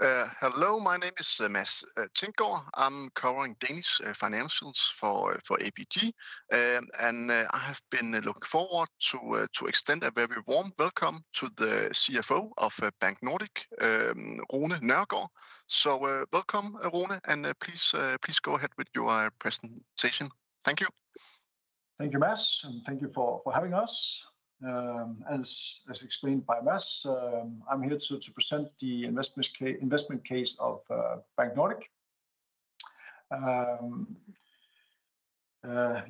Hello, my name is Mads Tinggaard. I'm covering Danish financials for ABG, and I have been looking forward to extend a very warm welcome to the CFO of BankNordik, Rune Nørgaard. So welcome, Rune, and please go ahead with your presentation. Thank you. Thank you, Mads, and thank you for having us. As explained by Mads, I'm here to present the investment case of BankNordik.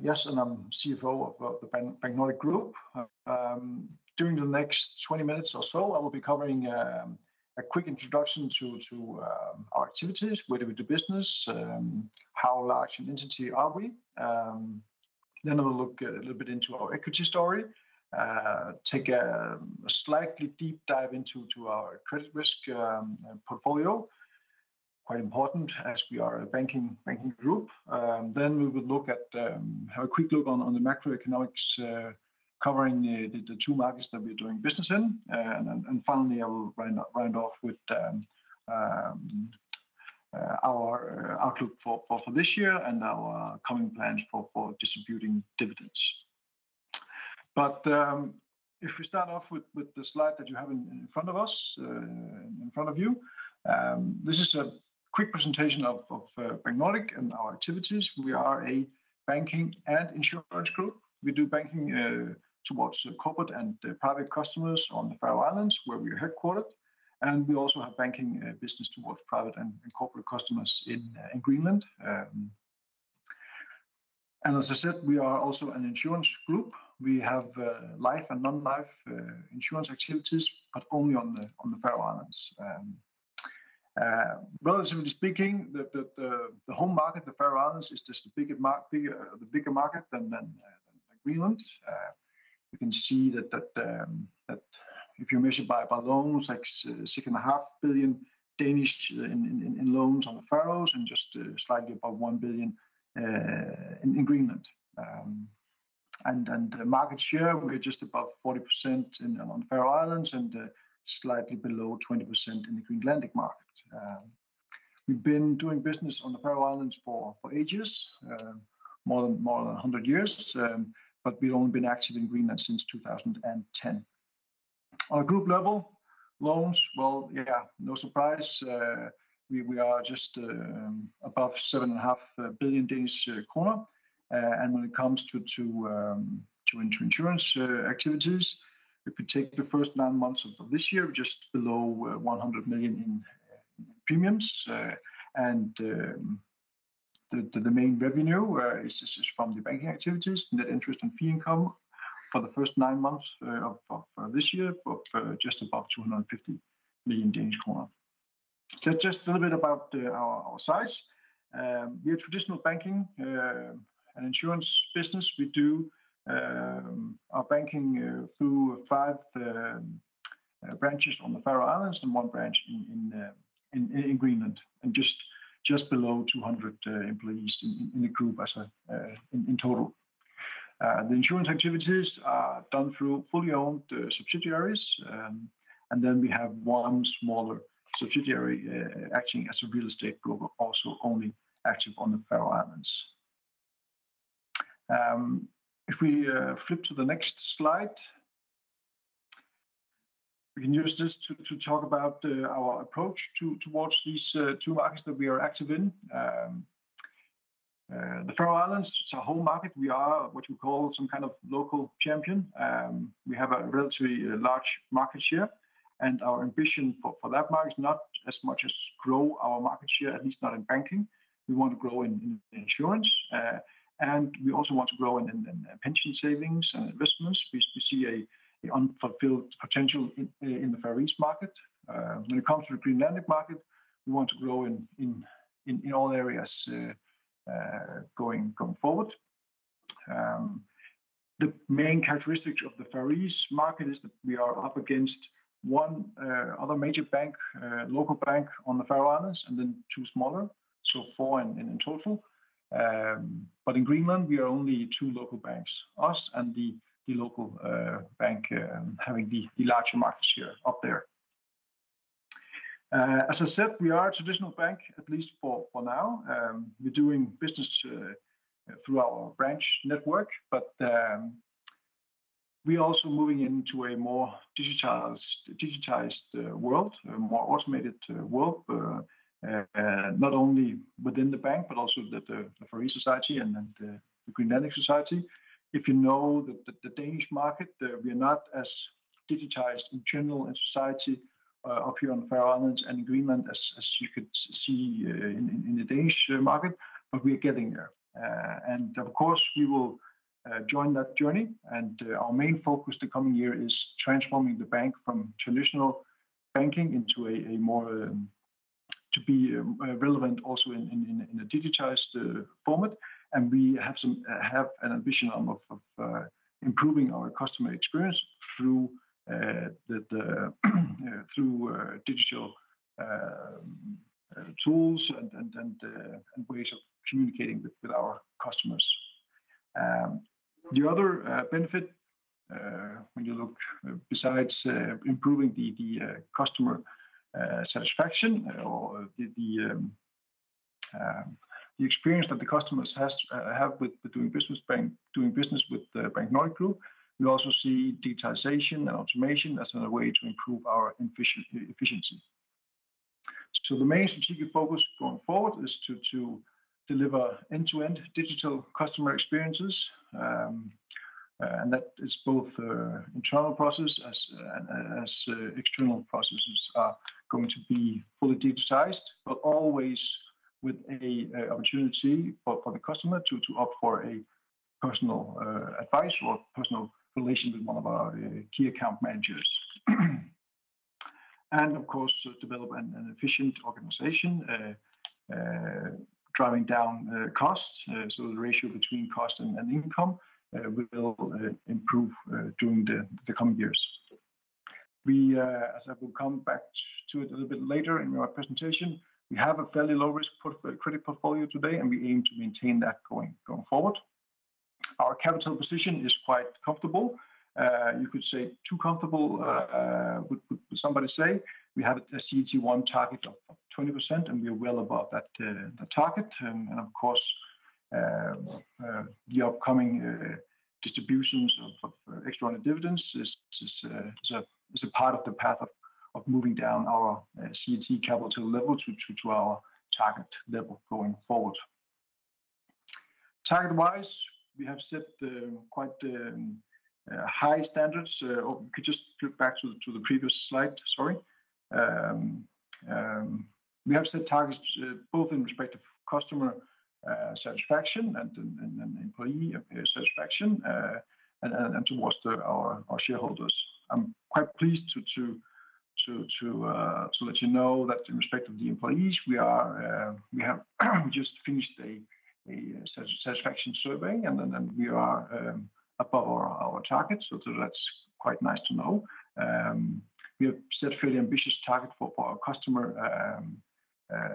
Yes, and I'm CFO of the BankNordik Group. During the next 20 minutes or so, I will be covering a quick introduction to our activities, where do we do business, how large an entity are we. Then I will look a little bit into our equity story. Take a slightly deep dive into our credit risk portfolio, quite important as we are a banking group. Then we would look at have a quick look on the macroeconomics, covering the two markets that we're doing business in, and finally I will round off with our outlook for this year and our coming plans for distributing dividends. But if we start off with the slide that you have in front of us, in front of you, this is a quick presentation of BankNordik and our activities. We are a banking and insurance group. We do banking towards corporate and private customers on the Faroe Islands, where we are headquartered, and we also have banking business towards private and corporate customers in Greenland. And as I said, we are also an insurance group. We have life and non-life insurance activities, but only on the Faroe Islands. Relatively speaking, the home market, the Faroe Islands, is just the bigger market than Greenland. You can see that if you measure by loans, like 6.5 billion Danish in loans on the Faroes, and just slightly above 1 billion in Greenland. And the market share, we're just above 40% on the Faroe Islands and slightly below 20% in the Greenlandic market. We've been doing business on the Faroe Islands for ages, more than 100 years, but we've only been active in Greenland since 2010. On a group level, loans, well, yeah, no surprise. We are just above 7.5 billion Danish kroner. And when it comes to insurance activities, if we take the first 9 months of this year, just below 100 million in premiums. And the main revenue is from the banking activities, net interest and fee income for the first 9 months of this year, of just above 250 million Danish kroner. Just a little bit about our size. We are traditional banking and insurance business. We do our banking through 5 branches on the Faroe Islands and 1 branch in Greenland, and just below 200 employees in the group in total. The insurance activities are done through fully owned subsidiaries, and then we have 1 smaller subsidiary acting as a real estate broker, also only active on the Faroe Islands. If we flip to the next slide, we can use this to talk about our approach towards these 2 markets that we are active in. The Faroe Islands, it's our home market. We are what you call some kind of local champion. We have a relatively large market share, and our ambition for that market is not as much as grow our market share, at least not in banking. We want to grow in insurance, and we also want to grow in pension savings and investments. We see a unfulfilled potential in the Faroese market. When it comes to the Greenlandic market, we want to grow in all areas going forward. The main characteristic of the Faroese market is that we are up against 1 other major bank, local bank on the Faroe Islands, and then 2 smaller, so 4 in total. But in Greenland, we are only 2 local banks, us and the local bank having the larger market share up there. As I said, we are a traditional bank, at least for now. We're doing business through our branch network, but we're also moving into a more digitized world, a more automated world, not only within the bank, but also the Faroese society and the Greenlandic society. If you know the Danish market, we are not as digitized in general in society up here on the Faroe Islands and in Greenland as you could see in the Danish market, but we are getting there. And of course, we will join that journey. And our main focus the coming year is transforming the bank from traditional banking into a more to be relevant also in a digitized format. And we have an ambition of improving our customer experience through through digital tools and ways of communicating with our customers. The other benefit, when you look besides improving the customer satisfaction or the experience that the customers have with doing business with the BankNordik Group, we also see digitization and automation as a way to improve our efficiency. So the main strategic focus going forward is to deliver end-to-end digital customer experiences, and that is both internal process as external processes are going to be fully digitized, but always with a opportunity for the customer to opt for a personal advice or personal relation with one of our key account managers. And of course, develop an efficient organization, driving down costs, so the ratio between cost and income will improve during the coming years. We, as I will come back to it a little bit later in my presentation, we have a fairly low risk credit portfolio today, and we aim to maintain that going forward. Our capital position is quite comfortable. You could say too comfortable, would somebody say. We have a CET1 target of 20%, and we are well above that target. And of course, the upcoming distributions of extraordinary dividends is a part of the path of moving down our CET capital level to our target level going forward. Target-wise, we have set quite high standards. Or we could just flip back to the previous slide, sorry. We have set targets both in respect of customer satisfaction and employee satisfaction and towards our shareholders. I'm quite pleased to let you know that in respect of the employees, we have just finished a satisfaction survey, and then we are above our targets, so that's quite nice to know. We have set fairly ambitious target for our customer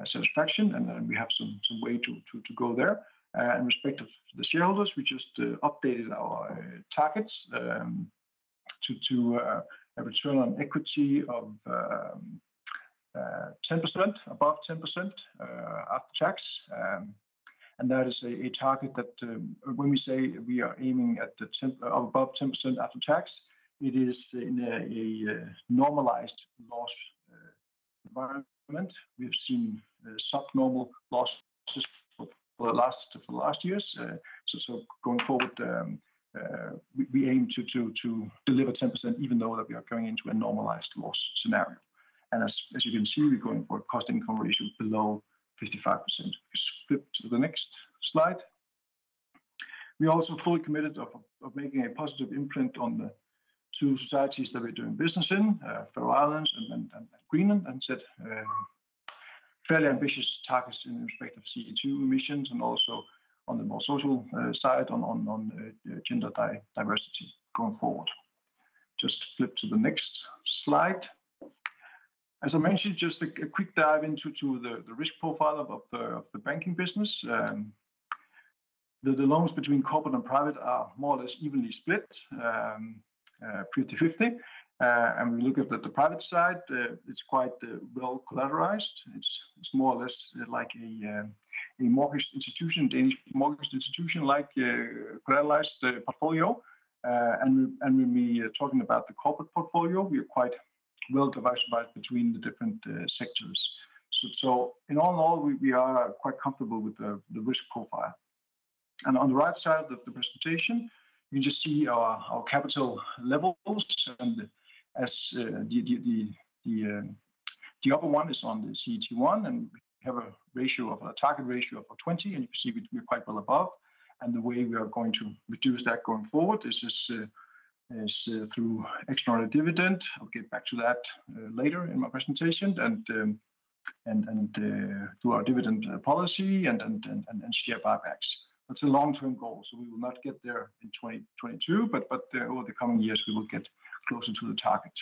satisfaction, and then we have some way to go there. In respect of the shareholders, we just updated our targets to a return on equity of 10%, above 10% after tax. And that is a target that when we say we are aiming at above 10% after tax, it is in a normalized loss environment. We've seen subnormal losses for the last years. So going forward, we aim to deliver 10%, even though that we are going into a normalized loss scenario. And as you can see, we're going for a cost-income ratio below 55%. Just flip to the next slide. We're also fully committed of making a positive imprint on the two societies that we're doing business in, Faroe Islands and Greenland, and set fairly ambitious targets in respect of CO2 emissions and also on the more social side on gender diversity going forward. Just flip to the next slide. As I mentioned, just a quick dive into the risk profile of the banking business. The loans between corporate and private are more or less evenly split, 50-50. And we look at the private side, it's quite well collateralized. It's more or less like a mortgage institution, Danish mortgage institution, like collateralized portfolio. And when we are talking about the corporate portfolio, we are quite well diversified between the different sectors. So in all, we are quite comfortable with the risk profile. And on the right side of the presentation, you can just see our capital levels, and as the upper one is on the CET1, and we have a target ratio of 20, and you can see we're quite well above. And the way we are going to reduce that going forward is through extraordinary dividend. I'll get back to that later in my presentation, and through our dividend policy and share buybacks. That's a long-term goal, so we will not get there in 2022, but over the coming years we will get closer to the target.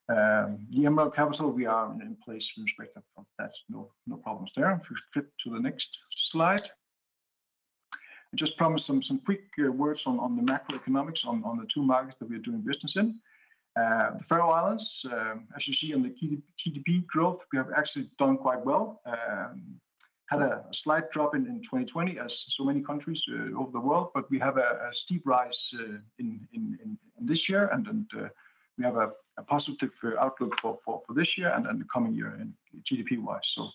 The MREL capital, we are in place in respect of that. No problems there. If we flip to the next slide. I just promised some quick words on the macroeconomics on the two markets that we are doing business in. The Faroe Islands, as you see on the GDP growth, we have actually done quite well. Had a slight drop in 2020, as so many countries over the world, but we have a steep rise in this year, and we have a positive outlook for this year and the coming year in GDP-wise. So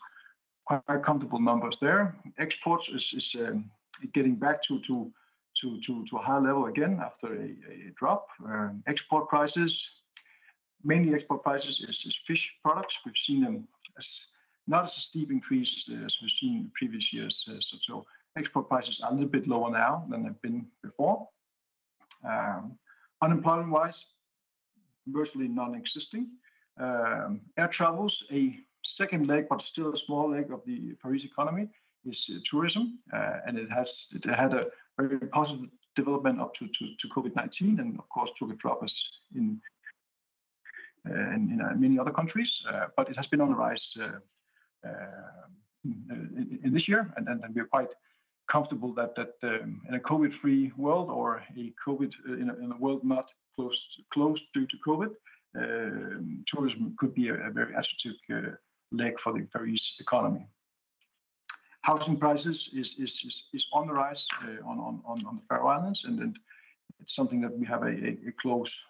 quite comfortable numbers there. Exports is getting back to a high level again after a drop. Export prices, mainly export prices is fish products. We've seen them not as a steep increase as we've seen in previous years. So export prices are a little bit lower now than they've been before. Unemployment-wise, virtually non-existing. Air travels, a second leg, but still a small leg of the Faroese economy, is tourism, and it had a very positive development up to COVID-19, and of course took a drop as in many other countries, but it has been on the rise in this year, and we're quite comfortable that in a COVID-free world, or a COVID in a world not closed due to COVID, tourism could be a very attractive leg for the Faroese economy. Housing prices is on the rise on the Faroe Islands, and it's something that we have a close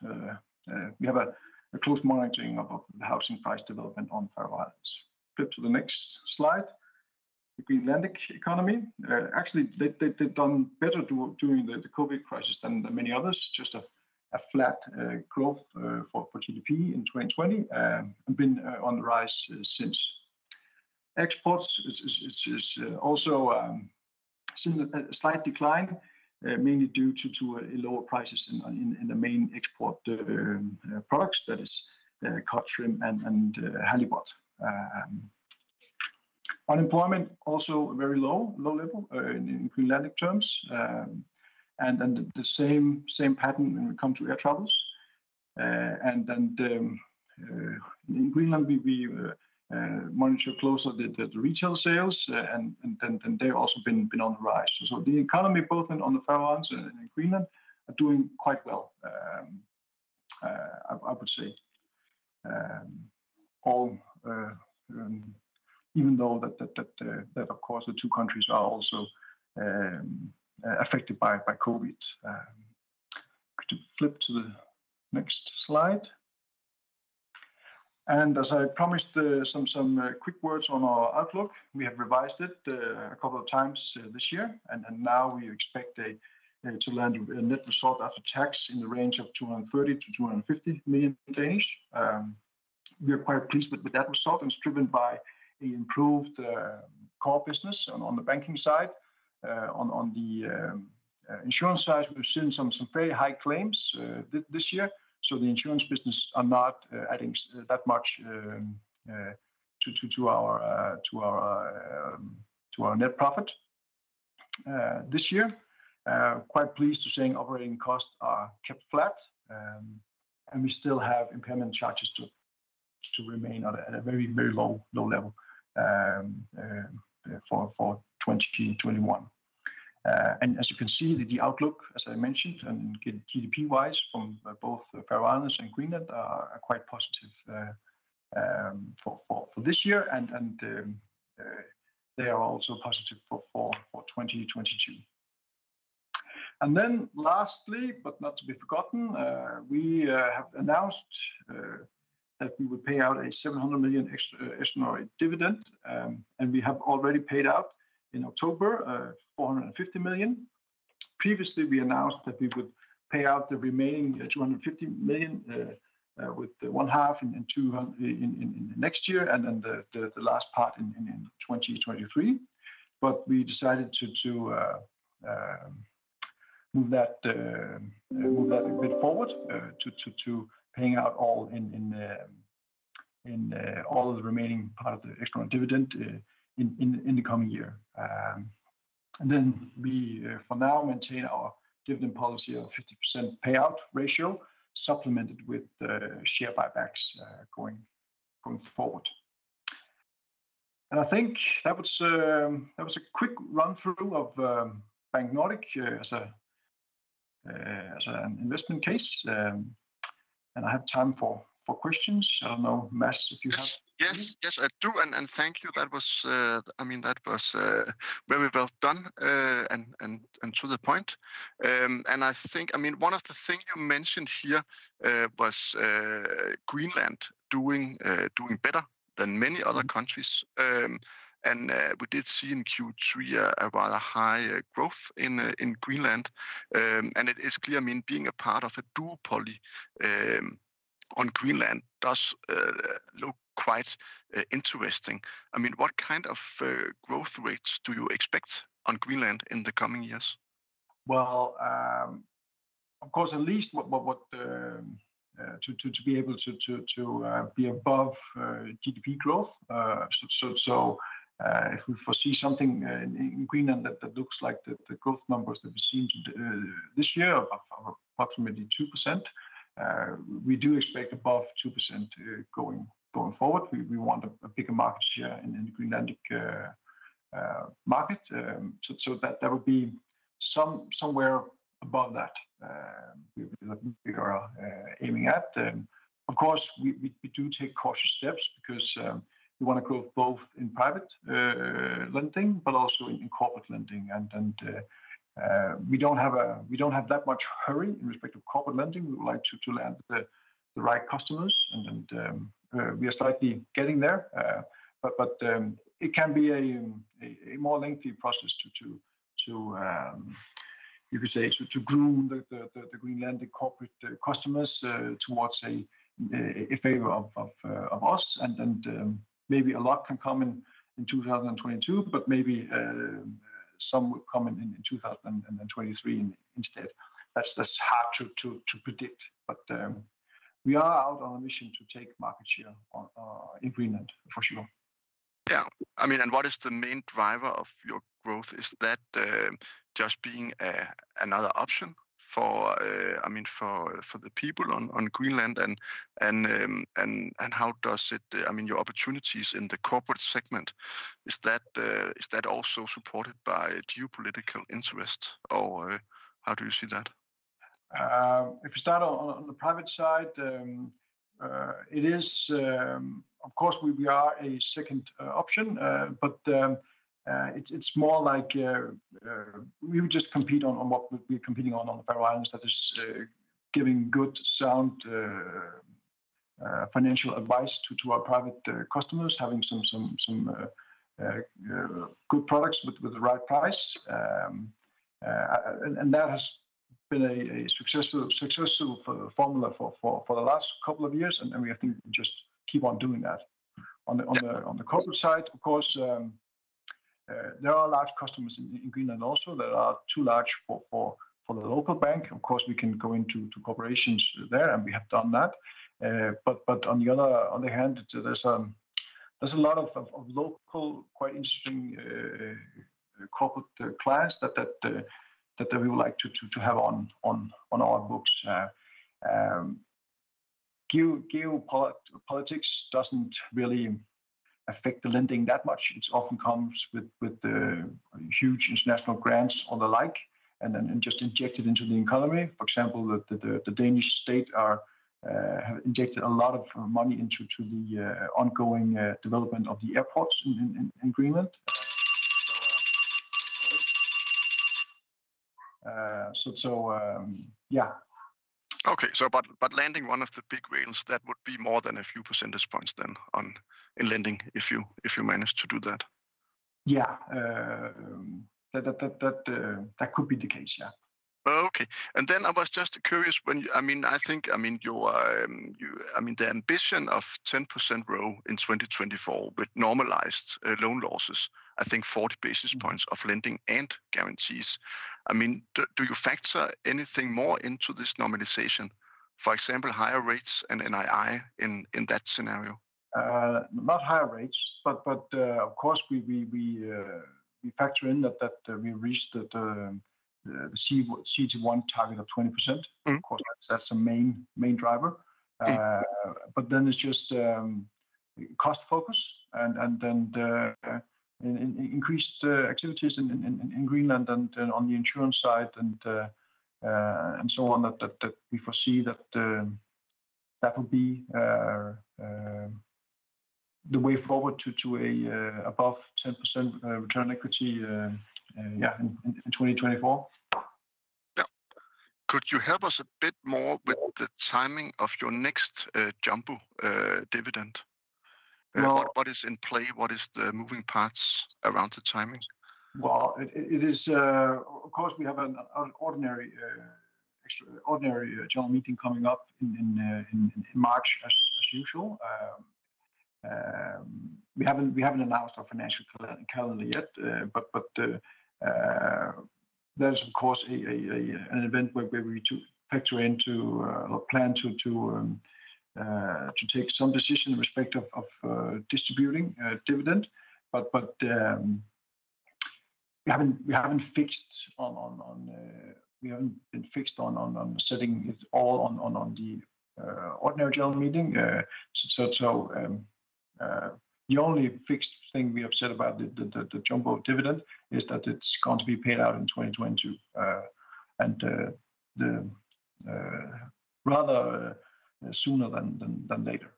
close monitoring of the housing price development on Faroe Islands. Flip to the next slide. The Greenlandic economy, actually they've done better during the COVID crisis than many others. Just a flat growth for GDP in 2020, and been on the rise since. Exports is also seen a slight decline, mainly due to lower prices in the main export products, that is cod, shrimp, and halibut. Unemployment also very low level in Greenlandic terms, and the same pattern when we come to air travels. In Greenland we monitor closer the retail sales, and then they've also been on the rise. So the economy, both on the Faroe Islands and in Greenland, are doing quite well. I would say, even though that of course the two countries are also affected by COVID. Could you flip to the next slide? And as I promised, some quick words on our outlook. We have revised it a couple of times this year, and now we expect to land a net result after tax in the range of 230 to 250 million Danish. We are quite pleased with that result, and it's driven by an improved core business on the banking side. On the insurance side, we've seen some very high claims this year. So the insurance business are not adding that much to our net profit this year. Quite pleased to saying operating costs are kept flat, and we still have impairment charges to remain at a very low level for 2021. And as you can see, the outlook, as I mentioned, and GDP-wise from both Faroe Islands and Greenland are quite positive for this year, and they are also positive for 2022. And then lastly, but not to be forgotten, we have announced that we would pay out a 700 million extraordinary dividend, and we have already paid out in October 450 million. Previously, we announced that we would pay out the remaining 250 million with one half in next year, and then the last part in 2023. But we decided to move that a bit forward to paying out all in all of the remaining part of the extraordinary dividend in the coming year. And then we for now maintain our dividend policy of 50% payout ratio, supplemented with share buybacks going forward. And I think that was a quick run through of BankNordik as an investment case. And I have time for questions. I don't know, Mads, if you have. Yes, I do, and thank you. That was, that was very well done and to the point. And I think, one of the things you mentioned here was Greenland doing better than many other countries. And we did see in Q3 a rather high growth in Greenland, and it is clear. Being a part of a duopoly on Greenland does look quite interesting. What kind of growth rates do you expect on Greenland in the coming years? Well, of course, at least what to be able to be above GDP growth. So if we foresee something in Greenland that looks like the growth numbers that we've seen this year of approximately 2%, we do expect above 2% going forward. We want a bigger market share in the Greenlandic market, so that would be somewhere above that we are aiming at. Of course, we do take cautious steps because we want to grow both in private lending, but also in corporate lending, and we don't have that much hurry in respect of corporate lending. We would like to land the right customers, and we are slightly getting there. But it can be a more lengthy process to you could say to groom the Greenlandic corporate customers towards a favor of us, and maybe a lot can come in 2022, but maybe some will come in 2023 instead. That's hard to predict, but we are out on a mission to take market share in Greenland for sure. Yeah, and what is the main driver of your growth? Is that just being another option for for the people on Greenland, and how does it? Your opportunities in the corporate segment, is that also supported by geopolitical interest, or how do you see that? If we start on the private side, it is of course we are a second option, but it's more like we would just compete on what we're competing on the Faroe Islands, that is giving good sound financial advice to our private customers, having some good products with the right price, and that has been a successful formula for the last couple of years, and we think we just keep on doing that. On the corporate side, of course, there are large customers in Greenland also that are too large for the local bank. Of course, we can go into corporations there, and we have done that. But on the other hand, there's a lot of local, quite interesting corporate clients that we would like to have on our books. Geopolitics doesn't really affect the lending that much. It often comes with huge international grants or the like, and then just injected into the economy. For example, the Danish state have injected a lot of money into the ongoing development of the airports in Greenland. Yeah. Okay, so but landing one of the big whales, that would be more than a few percentage points then in lending if you manage to do that. Yeah, that could be the case. Yeah. Okay, and then I was just curious when the ambition of 10% ROE in 2024 with normalized loan losses, I think 40 basis points of lending and guarantees. I mean, do you factor anything more into this normalization? For example, higher rates and NII in that scenario? Not higher rates, but of course we factor in that we reached the CET1 target of 20%. Of course, that's the main driver. But then it's just cost focus and then increased activities in Greenland and on the insurance side and so on. That we foresee that will be the way forward to a above 10% return on equity. In 2024. Yeah. Could you help us a bit more with the timing of your next jumbo dividend? What is in play? What is the moving parts around the timing? Well, it is of course we have an extraordinary general meeting coming up in March as usual. We haven't announced our financial calendar yet, but there's of course an event where we factor into or plan to take some decision in respect of distributing dividend, but we haven't fixed we haven't been fixed on setting it all on the ordinary general meeting. The only fixed thing we have said about the jumbo dividend is that it's going to be paid out in 2022, and rather sooner than later.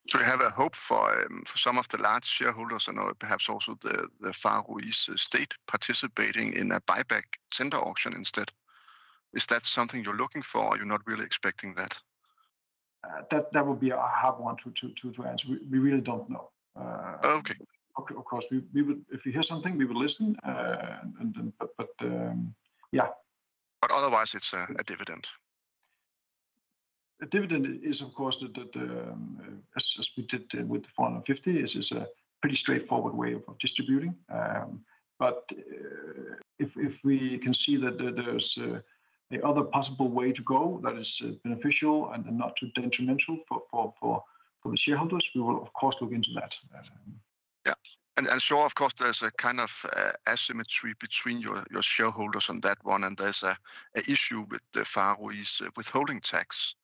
Do you have a hope for some of the large shareholders and perhaps also the Faroese state participating in a buyback tender auction instead? Is that something you're looking for, or you're not really expecting that? That would be a hard one to answer. We really don't know. Okay. Of course, we would, if we hear something, we would listen. Yeah. But otherwise, it's a dividend. A dividend is, of course, as we did with the 450, is a pretty straightforward way of distributing. But if we can see that there's the other possible way to go that is beneficial and not too detrimental for the shareholders, we will of course look into that. Yeah, and sure, of course, there's a kind of asymmetry between your shareholders on that one, and there's a issue with the Faroese withholding tax.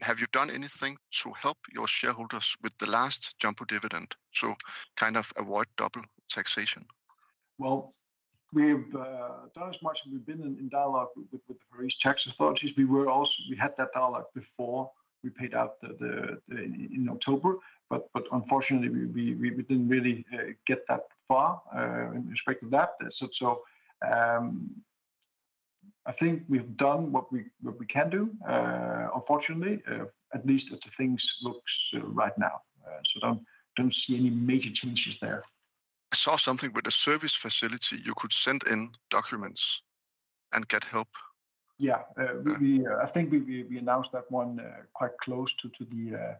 Have you done anything to help your shareholders with the last jumbo dividend to kind of avoid double taxation? Well, we've done as much as we've been in dialogue with the Faroese tax authorities. We had that dialogue before we paid out in October, but unfortunately we didn't really get that far in respect of that. So I think we've done what we can do. Unfortunately, at least as the things looks right now. So don't see any major changes there. I saw something with a service facility. You could send in documents and get help. Yeah, I think we announced that one quite close to the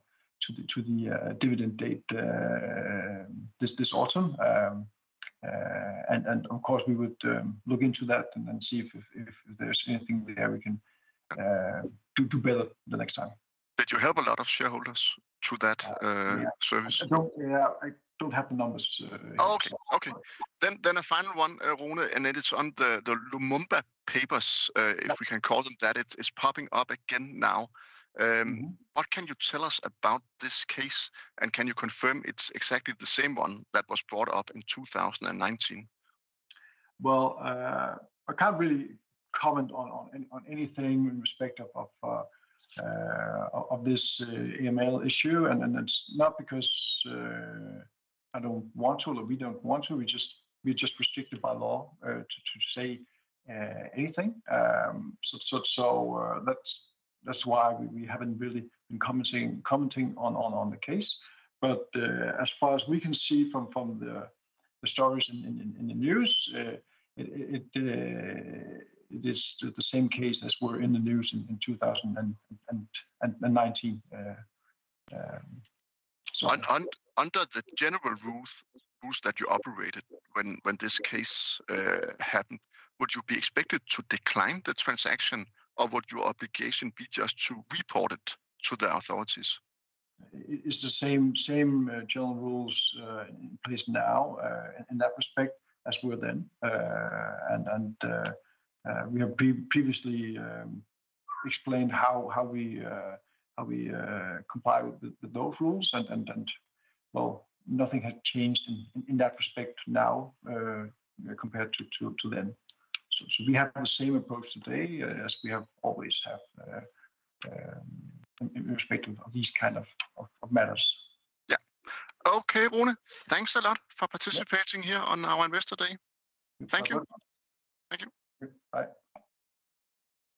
dividend date this autumn, and of course we would look into that and see if there's anything there we can do better the next time. Did you help a lot of shareholders through that service? I don't have the numbers. Okay. Then a final one, Rune, and it is on the Lumumba papers, if we can call them that. It's popping up again now. What can you tell us about this case, and can you confirm it's exactly the same one that was brought up in 2019? Well, I can't really comment on anything in respect of this AML issue, and it's not because I don't want to, or we don't want to. We're just restricted by law to say anything. So that's why we haven't really been commenting on the case. But as far as we can see from the stories in the news, it is the same case as were in the news in 2019. So under the general rules that you operated when this case happened, would you be expected to decline the transaction, or would your obligation be just to report it to the authorities? It's the same general rules in place now in that respect as were then, and we have previously explained how we comply with those rules, and well, nothing has changed in that respect now compared to then. So we have the same approach today as we have always have in respect of these kind of matters. Yeah. Okay, Rune. Thanks a lot for participating here on our Investor Day. Thank you. Bye.